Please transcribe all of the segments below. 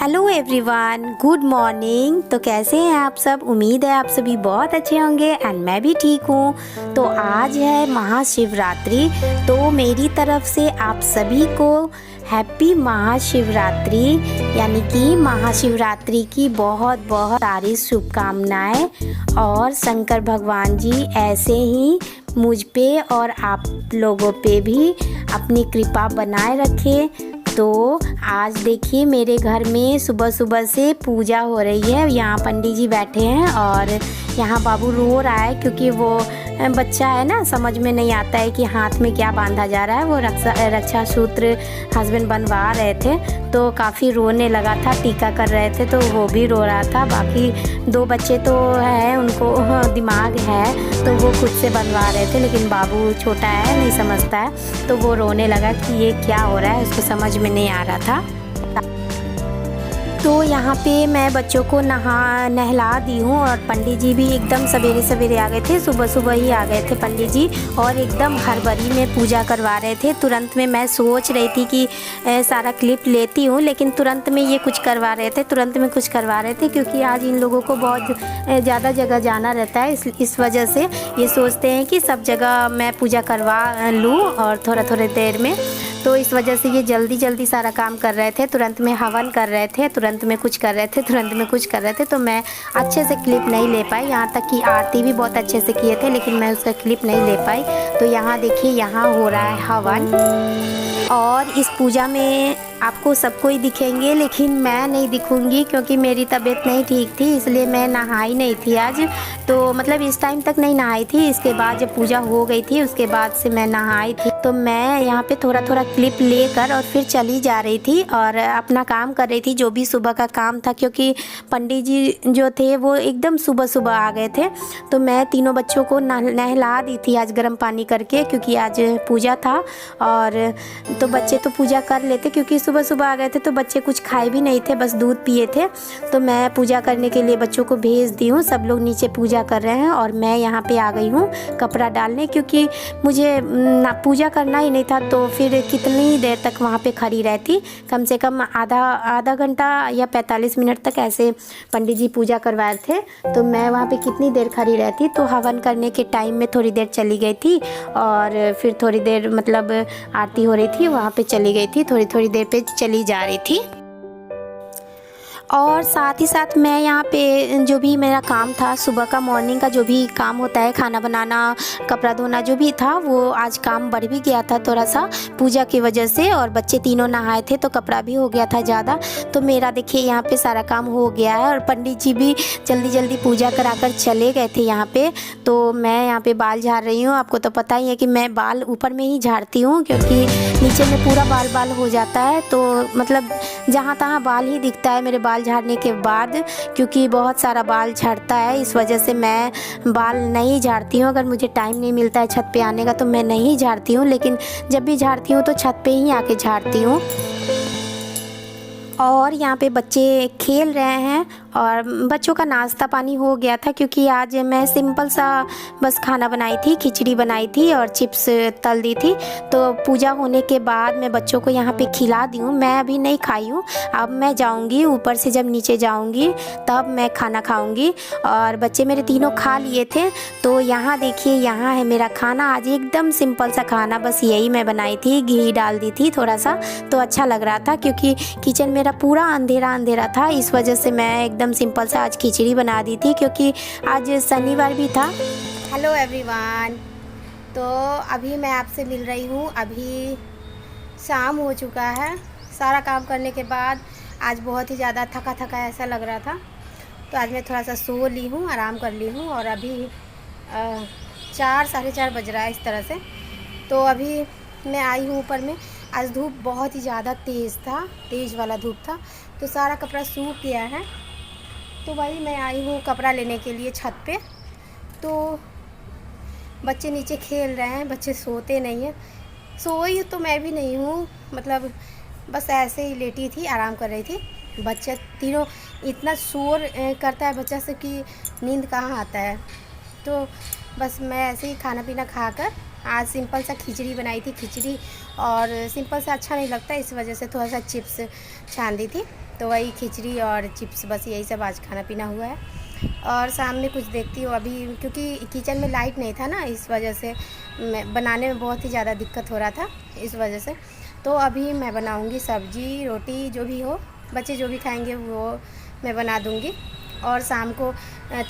Hello everyone, good morning. तो कैसे हैं आप सब? उम्मीद है आप सभी बहुत अच्छे होंगे एंड मैं भी ठीक हूँ। तो आज है महाशिवरात्रि, तो मेरी तरफ से आप सभी को हैप्पी महाशिवरात्रि, यानी कि महाशिवरात्रि की बहुत बहुत सारी शुभकामनाएं। और शंकर भगवान जी ऐसे ही मुझ पे और आप लोगों पे भी अपनी कृपा बनाए रखें। तो आज देखिए मेरे घर में सुबह सुबह से पूजा हो रही है। यहाँ पंडित जी बैठे हैं और यहाँ बाबू रो रहा है क्योंकि वो बच्चा है ना, समझ में नहीं आता है कि हाथ में क्या बांधा जा रहा है। वो रक्षा सूत्र हस्बैंड बनवा रहे थे तो काफ़ी रोने लगा था, टीका कर रहे थे तो वो भी रो रहा था। बाकी दो बच्चे तो हैं, उनको दिमाग है तो वो खुद से बनवा रहे थे, लेकिन बाबू छोटा है, नहीं समझता है, तो वो रोने लगा कि ये क्या हो रहा है, उसको समझ में नहीं आ रहा था। तो यहाँ पे मैं बच्चों को नहला दी हूँ और पंडित जी भी एकदम सवेरे सवेरे आ गए थे, सुबह सुबह ही आ गए थे पंडित जी और एकदम हड़बड़ी में पूजा करवा रहे थे। तुरंत में मैं सोच रही थी कि सारा क्लिप लेती हूँ, लेकिन तुरंत में ये कुछ करवा रहे थे, तुरंत में कुछ करवा रहे थे क्योंकि आज इन लोगों को बहुत ज़्यादा जगह जाना रहता है। इस वजह से ये सोचते हैं कि सब जगह मैं पूजा करवा लूँ और थोड़ा देर में, तो इस वजह से ये जल्दी जल्दी सारा काम कर रहे थे। तुरंत में हवन कर रहे थे, तुरंत में कुछ कर रहे थे, तुरंत में कुछ कर रहे थे, तो मैं अच्छे से क्लिप नहीं ले पाई। यहाँ तक कि आरती भी बहुत अच्छे से किए थे, लेकिन मैं उसका क्लिप नहीं ले पाई। तो यहाँ देखिए, यहाँ हो रहा है हवन और इस पूजा में आपको सबको ही दिखेंगे, लेकिन मैं नहीं दिखूंगी क्योंकि मेरी तबीयत नहीं ठीक थी, इसलिए मैं नहाई नहीं थी आज। तो मतलब इस टाइम तक नहीं नहाई थी, इसके बाद जब पूजा हो गई थी उसके बाद से मैं नहाई थी। तो मैं यहाँ पे थोड़ा क्लिप लेकर और फिर चली जा रही थी और अपना काम कर रही थी, जो भी सुबह का काम था, क्योंकि पंडित जी जो थे वो एकदम सुबह सुबह आ गए थे। तो मैं तीनों बच्चों को नहला दी थी आज गर्म पानी करके, क्योंकि आज पूजा था। और तो बच्चे तो पूजा कर लेते, क्योंकि सुबह सुबह आ गए थे तो बच्चे कुछ खाए भी नहीं थे, बस दूध पिए थे। तो मैं पूजा करने के लिए बच्चों को भेज दी हूँ, सब लोग नीचे पूजा कर रहे हैं और मैं यहाँ पे आ गई हूँ कपड़ा डालने, क्योंकि मुझे पूजा करना ही नहीं था। तो फिर कितनी देर तक वहाँ पे खड़ी रहती, कम से कम आधा घंटा या 45 मिनट तक ऐसे पंडित जी पूजा करवाए थे, तो मैं वहाँ पे कितनी देर खड़ी रहती। तो हवन करने के टाइम में थोड़ी देर चली गई थी और फिर थोड़ी देर मतलब आरती हो रही थी, वहाँ पे चली गई थी, थोड़ी देर पे चली जा रही थी। और साथ ही साथ मैं यहाँ पे जो भी मेरा काम था, सुबह का मॉर्निंग का जो भी काम होता है, खाना बनाना, कपड़ा धोना, जो भी था, वो आज काम बढ़ भी गया था थोड़ा सा पूजा की वजह से। और बच्चे तीनों नहाए थे तो कपड़ा भी हो गया था ज़्यादा। तो मेरा देखिए यहाँ पे सारा काम हो गया है और पंडित जी भी जल्दी जल्दी पूजा कराकर चले गए थे यहाँ पे। तो मैं यहाँ पे बाल झाड़ रही हूँ। आपको तो पता ही है कि मैं बाल ऊपर में ही झाड़ती हूँ, क्योंकि नीचे में पूरा बाल हो जाता है, तो मतलब जहाँ तहाँ बाल ही दिखता है मेरे बाल झाड़ने के बाद, क्योंकि बहुत सारा बाल झड़ता है। इस वजह से मैं बाल नहीं झाड़ती हूँ। अगर मुझे टाइम नहीं मिलता है छत पे आने का तो मैं नहीं झाड़ती हूँ, लेकिन जब भी झाड़ती हूँ तो छत पे ही आके झाड़ती हूँ। और यहाँ पे बच्चे खेल रहे हैं और बच्चों का नाश्ता पानी हो गया था, क्योंकि आज मैं सिंपल सा बस खाना बनाई थी, खिचड़ी बनाई थी और चिप्स तल दी थी। तो पूजा होने के बाद मैं बच्चों को यहाँ पे खिला दी हूँ, मैं अभी नहीं खाई हूँ। अब मैं जाऊँगी ऊपर से, जब नीचे जाऊँगी तब मैं खाना खाऊँगी। और बच्चे मेरे तीनों खा लिए थे। तो यहाँ देखिए, यहाँ है मेरा खाना। आज एकदम सिंपल सा खाना, बस यही मैं बनाई थी, घी डाल दी थी थोड़ा सा, तो अच्छा लग रहा था, क्योंकि किचन मेरा पूरा अंधेरा था। इस वजह से मैं एकदम सिंपल सा आज खिचड़ी बना दी थी, क्योंकि आज शनिवार भी था। हेलो एवरीवन, तो अभी मैं आपसे मिल रही हूँ। अभी शाम हो चुका है। सारा काम करने के बाद आज बहुत ही ज़्यादा थका ऐसा लग रहा था, तो आज मैं थोड़ा सा सो ली हूँ, आराम कर ली हूँ। और अभी 4 साढ़े 4 बज रहा है इस तरह से। तो अभी मैं आई हूँ ऊपर में। आज धूप बहुत ही ज़्यादा तेज़ वाला धूप था, तो सारा कपड़ा सूख गया है। तो वही मैं आई हूँ कपड़ा लेने के लिए छत पे। तो बच्चे नीचे खेल रहे हैं, बच्चे सोते नहीं हैं। सोई तो मैं भी नहीं हूँ, मतलब बस ऐसे ही लेटी थी, आराम कर रही थी। बच्चे तीनों इतना शोर करता है बच्चा से कि नींद कहाँ आता है। तो बस मैं ऐसे ही खाना पीना खाकर आज सिंपल सा खिचड़ी बनाई थी, और सिंपल सा अच्छा नहीं लगता, इस वजह से थोड़ा सा चिप्स छान दी थी। तो वही खिचड़ी और चिप्स, बस यही सब आज खाना पीना हुआ है। और शाम में कुछ देखती हूँ अभी, क्योंकि किचन में लाइट नहीं था ना, इस वजह से मैं बनाने में बहुत ही ज़्यादा दिक्कत हो रहा था, इस वजह से। तो अभी मैं बनाऊँगी सब्ज़ी रोटी, जो भी हो, बच्चे जो भी खाएंगे वो मैं बना दूँगी। और शाम को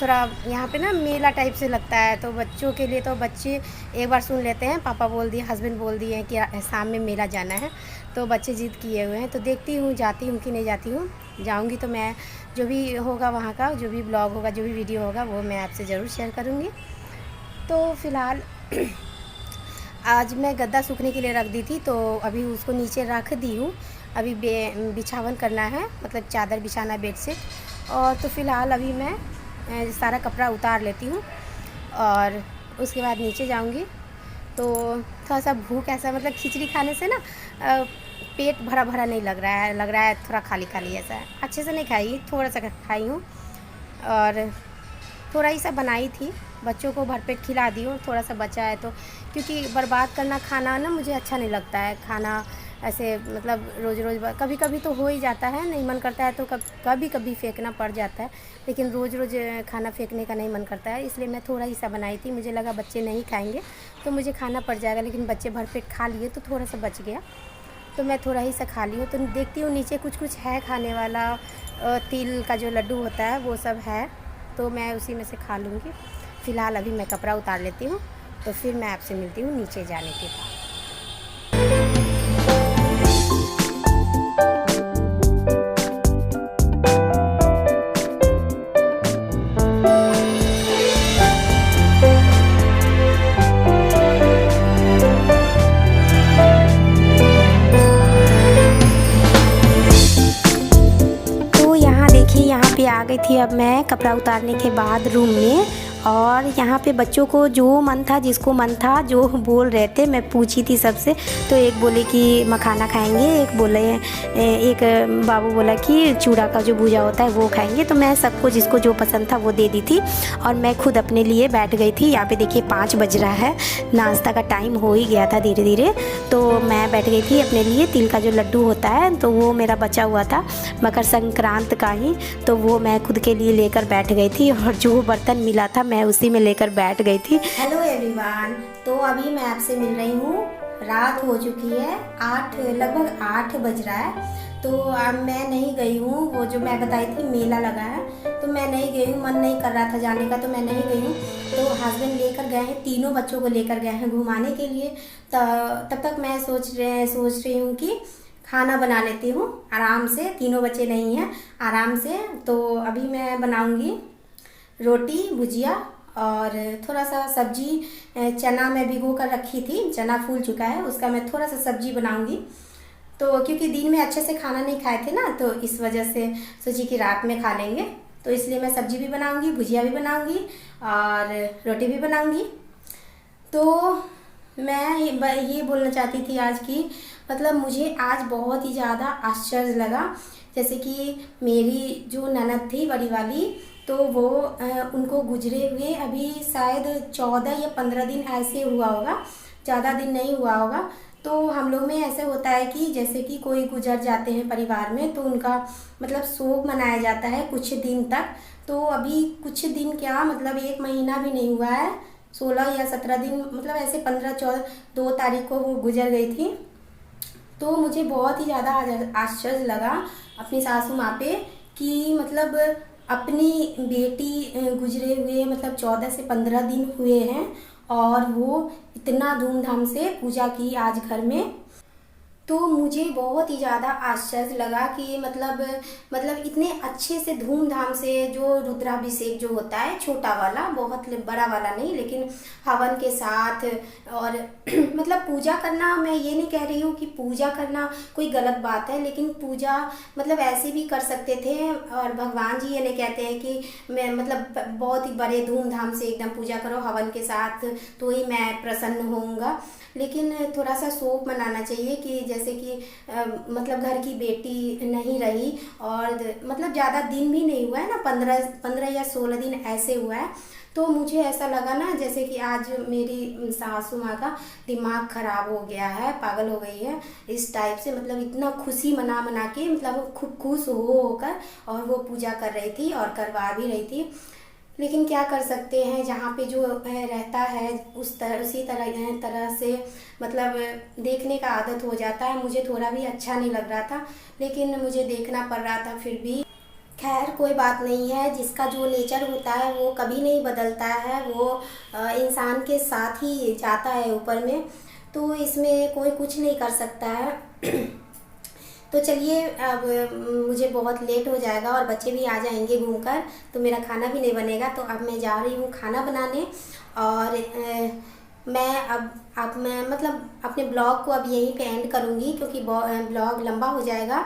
थोड़ा यहाँ पे ना मेला टाइप से लगता है, तो बच्चों के लिए, तो बच्चे एक बार सुन लेते हैं, पापा बोल दिए, हस्बैंड बोल दिए हैं कि शाम में मेला जाना है, तो बच्चे ज़िद किए हुए हैं। तो देखती हूँ जाती हूँ कि नहीं जाती हूँ। जाऊँगी तो मैं जो भी होगा वहाँ का, जो भी ब्लॉग होगा, जो भी वीडियो होगा, वो मैं आपसे ज़रूर शेयर करूँगी। तो फ़िलहाल आज मैं गद्दा सूखने के लिए रख दी थी, तो अभी उसको नीचे रख दी हूँ। अभी बिछावन करना है, मतलब चादर बिछाना, बेडशीट। और तो फ़िलहाल अभी मैं सारा कपड़ा उतार लेती हूँ और उसके बाद नीचे जाऊँगी। तो थोड़ा सा भूख ऐसा, मतलब खिचड़ी खाने से ना पेट भरा भरा नहीं लग रहा है थोड़ा खाली खाली ऐसा है। अच्छे से नहीं खाई, थोड़ा सा खाई हूँ और थोड़ा ही सा बनाई थी, बच्चों को भरपेट खिला दी हूँ। थोड़ा सा बचा है तो, क्योंकि बर्बाद करना खाना ना मुझे अच्छा नहीं लगता है। खाना ऐसे मतलब रोज़ रोज़, कभी कभी तो हो ही जाता है, नहीं मन करता है तो कभी कभी फेंकना पड़ जाता है, लेकिन रोज़ रोज़ खाना फेंकने का नहीं मन करता है। इसलिए मैं थोड़ा ही सा बनाई थी, मुझे लगा बच्चे नहीं खाएंगे तो मुझे खाना पड़ जाएगा, लेकिन बच्चे भरपेट खा लिए तो थोड़ा सा बच गया, तो मैं थोड़ा ही सा खा ली हूँ। तो देखती हूँ नीचे कुछ कुछ है खाने वाला, तिल का जो लड्डू होता है वो सब है, तो मैं उसी में से खा लूँगी। फ़िलहाल अभी मैं कपड़ा उतार लेती हूँ, तो फिर मैं आपसे मिलती हूँ नीचे जाने के बाद। यहाँ पे आ गई थी अब मैं कपड़ा उतारने के बाद रूम में, और यहाँ पे बच्चों को जो मन था, जिसको मन था, जो बोल रहे थे, मैं पूछी थी सबसे। तो एक बोले कि मखाना खाएंगे, एक बाबू बोला कि चूड़ा का जो भूजा होता है वो खाएंगे। तो मैं सबको जिसको जो पसंद था वो दे दी थी, और मैं खुद अपने लिए बैठ गई थी। यहाँ पे देखिए 5 बज रहा है, नाश्ता का टाइम हो ही गया था धीरे धीरे। तो मैं बैठ गई थी अपने लिए, तिल का जो लड्डू होता है तो वो मेरा बचा हुआ था मकर संक्रांत का ही, तो वो मैं खुद के लिए लेकर बैठ गई थी, और जो बर्तन मिला था मैं उसी में लेकर बैठ गई थी। हेलो एवरीवन, तो अभी मैं आपसे मिल रही हूँ। रात हो चुकी है, लगभग 8 बज रहा है। तो अब मैं नहीं गई हूँ, वो जो मैं बताई थी मेला लगा है, तो मैं नहीं गई हूँ, मन नहीं कर रहा था जाने का, तो मैं नहीं गई हूँ। तो हस्बैंड लेकर गए हैं, तीनों बच्चों को लेकर गए हैं घुमाने के लिए। तब तक मैं सोच रही हूँ कि खाना बना लेती हूँ आराम से, तीनों बच्चे नहीं हैं, आराम से। तो अभी मैं बनाऊँगी रोटी भुजिया और थोड़ा सा सब्जी। चना मैं भिगो कर रखी थी, चना फूल चुका है, उसका मैं थोड़ा सा सब्जी बनाऊंगी। तो क्योंकि दिन में अच्छे से खाना नहीं खाए थे ना, तो इस वजह से सोची कि रात में खा लेंगे, तो इसलिए मैं सब्जी भी बनाऊंगी, भुजिया भी बनाऊंगी और रोटी भी बनाऊंगी। तो मैं ये बोलना चाहती थी आज की, मतलब मुझे आज बहुत ही ज़्यादा आश्चर्य लगा। जैसे कि मेरी जो ननद थी बड़ी वाली, तो वो उनको गुजरे हुए अभी शायद 14 या 15 दिन ऐसे हुआ होगा, ज़्यादा दिन नहीं हुआ होगा। तो हम लोग में ऐसे होता है कि जैसे कि कोई गुजर जाते हैं परिवार में, तो उनका मतलब शोक मनाया जाता है कुछ दिन तक। तो अभी कुछ दिन क्या, मतलब 1 महीना भी नहीं हुआ है, 16 या 17 दिन, मतलब ऐसे 15-14 2 तारीख को वो गुजर गई थी। तो मुझे बहुत ही ज़्यादा आश्चर्य लगा अपनी सासू माँ पे कि मतलब अपनी बेटी गुजरे हुए मतलब 14 से 15 दिन हुए हैं, और वो इतना धूमधाम से पूजा की आज घर में। तो मुझे बहुत ही ज़्यादा आश्चर्य लगा कि मतलब इतने अच्छे से धूमधाम से जो रुद्राभिषेक जो होता है, छोटा वाला, बहुत बड़ा वाला नहीं, लेकिन हवन के साथ, और मतलब पूजा करना, मैं ये नहीं कह रही हूँ कि पूजा करना कोई गलत बात है, लेकिन पूजा मतलब ऐसे भी कर सकते थे। और भगवान जी ये नहीं कहते हैं कि मैं मतलब बहुत ही बड़े धूमधाम से एकदम पूजा करो हवन के साथ तो ही मैं प्रसन्न होऊंगा, लेकिन थोड़ा सा शोक मनाना चाहिए कि जैसे कि मतलब घर की बेटी नहीं रही, और मतलब ज़्यादा दिन भी नहीं हुआ है ना, 15 या 16 दिन ऐसे हुआ है। तो मुझे ऐसा लगा ना जैसे कि आज मेरी सासू माँ का दिमाग खराब हो गया है, पागल हो गई है इस टाइप से। मतलब इतना खुशी मना मना के, मतलब वो खूब खुश होकर और वो पूजा कर रही थी और करवा भी रही थी। लेकिन क्या कर सकते हैं, जहाँ पे जो रहता है उसी तरह से मतलब देखने का आदत हो जाता है। मुझे थोड़ा भी अच्छा नहीं लग रहा था, लेकिन मुझे देखना पड़ रहा था फिर भी। खैर कोई बात नहीं है, जिसका जो नेचर होता है वो कभी नहीं बदलता है, वो इंसान के साथ ही जाता है ऊपर में, तो इसमें कोई कुछ नहीं कर सकता है। तो चलिए, अब मुझे बहुत लेट हो जाएगा और बच्चे भी आ जाएंगे घूमकर, तो मेरा खाना भी नहीं बनेगा। तो अब मैं जा रही हूँ खाना बनाने, और मैं मतलब अपने ब्लॉग को अब यहीं पे एंड करूँगी, क्योंकि ब्लॉग लंबा हो जाएगा।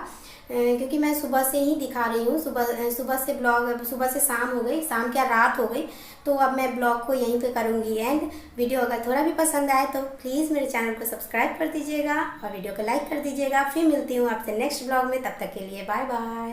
क्योंकि मैं सुबह से ही दिखा रही हूँ, सुबह से ब्लॉग, सुबह से शाम हो गई, शाम क्या रात हो गई। तो अब मैं ब्लॉग को यहीं पे करूँगी एंड। वीडियो अगर थोड़ा भी पसंद आए तो प्लीज़ मेरे चैनल को सब्सक्राइब कर दीजिएगा और वीडियो को लाइक कर दीजिएगा। फिर मिलती हूँ आपसे नेक्स्ट ब्लॉग में, तब तक के लिए बाय बाय।